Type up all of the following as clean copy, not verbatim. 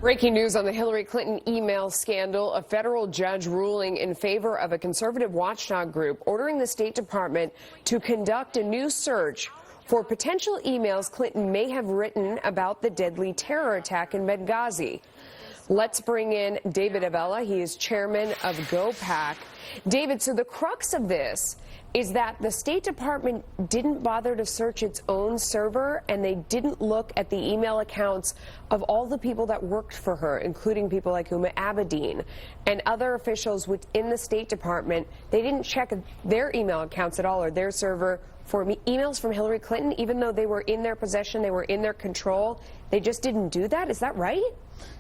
Breaking news on the Hillary Clinton email scandal. A federal judge ruling in favor of a conservative watchdog group ordering the State Department to conduct a new search for potential emails Clinton may have written about the deadly terror attack in Benghazi. Let's bring in David Avella. He is chairman of GoPac. David, so the crux of this is that the State Department didn't bother to search its own server, and they didn't look at the email accounts of all the people that worked for her, including people like Huma Abedin and other officials within the State Department. They didn't check their email accounts at all or their server for emails from Hillary Clinton, even though they were in their possession, they were in their control. They just didn't do that. Is that right?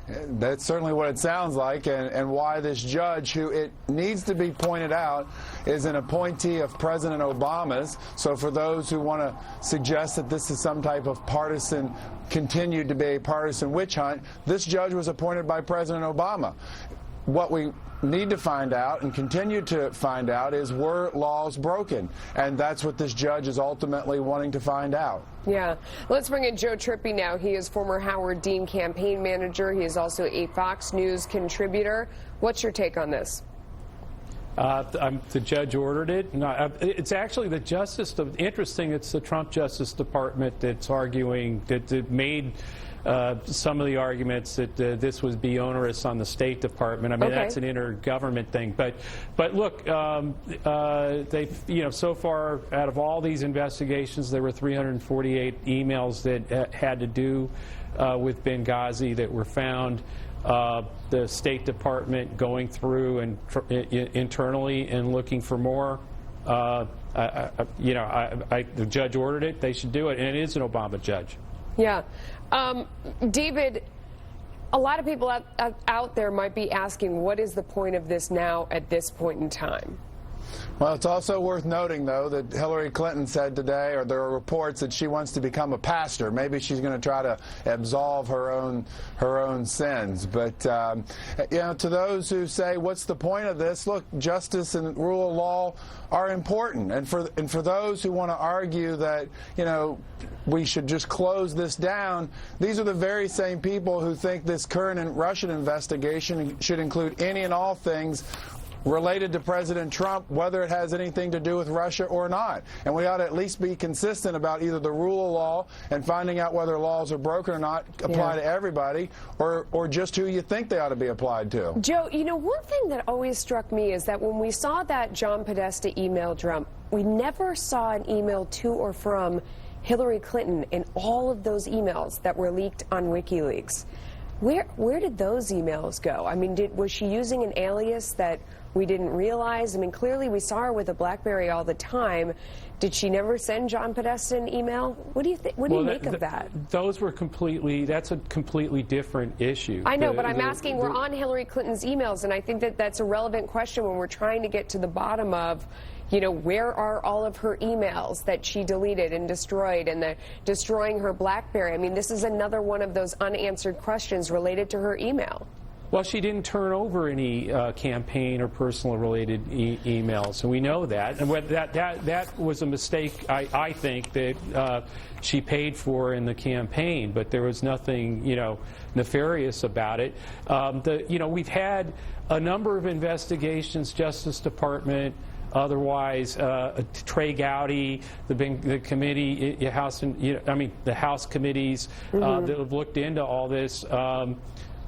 That's certainly what it sounds like, and why this judge, who it needs to be pointed out, is an appointee of President Obama's. So for those who want to suggest that this is some type of partisan, continued to be a partisan witch hunt, this judge was appointed by President Obama. What we need to find out and continue to find out is, were laws broken? And that's what this judge is ultimately wanting to find out. Yeah. Let's bring in Joe Trippi now. He is former Howard Dean campaign manager. He is also a Fox News contributor. What's your take on this? The judge ordered it. No, it's actually the Justice. Interesting, it's the Trump Justice Department that's arguing that it made some of the arguments that this would be onerous on the State Department. I mean, that's an intergovernment thing. But look, they've, so far out of all these investigations, there were 348 emails that had to do with Benghazi that were found. The State Department going through and internally and looking for more. The judge ordered it. They should do it, and it is an Obama judge. Yeah. David, a lot of people out there might be asking, what is the point of this now at this point in time? Well, it's also worth noting, though, that Hillary Clinton said today, or there are reports that she wants to become a pastor. Maybe she's going to try to absolve her own sins. But to those who say, what's the point of this? Look, justice and rule of law are important, and for those who want to argue that we should just close this down, these are the very same people who think this current Russian investigation should include any and all things related to President Trump, whether it has anything to do with Russia or not. And we ought to at least be consistent about either the rule of law and finding out whether laws are broken or not apply to everybody, or just who you think they ought to be applied to. Joe, one thing that always struck me is that when we saw that John Podesta email Trump, we never saw an email to or from Hillary Clinton in all of those emails that were leaked on WikiLeaks. Where did those emails go? I mean, was she using an alias that we didn't realize? I mean, clearly we saw her with a BlackBerry all the time. Did she never send John Podesta an email? What do you think? What do you make of that? Those were that's a completely different issue. I know, but I'm asking, we're on Hillary Clinton's emails, and I think that that's a relevant question when we're trying to get to the bottom of, where are all of her emails that she deleted and destroyed, and destroying her BlackBerry? I mean, this is another one of those unanswered questions related to her email. Well, she didn't turn over any campaign or personal related emails, and we know that. And that was a mistake, I think, that she paid for in the campaign, but there was nothing, nefarious about it. We've had a number of investigations, Justice Department, otherwise, Trey Gowdy, the committee, the House committees that have looked into all this,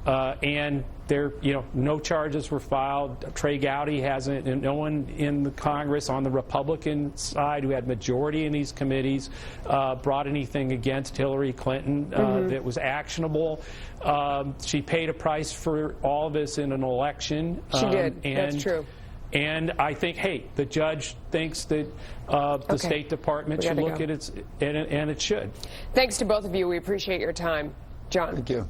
and there, no charges were filed. Trey Gowdy hasn't, and no one in the Congress on the Republican side who had majority in these committees brought anything against Hillary Clinton that was actionable. She paid a price for all of this in an election. She did. That's true. And I think, hey, the judge thinks that the State Department should look at it, and it should. Thanks to both of you. We appreciate your time. John. Thank you.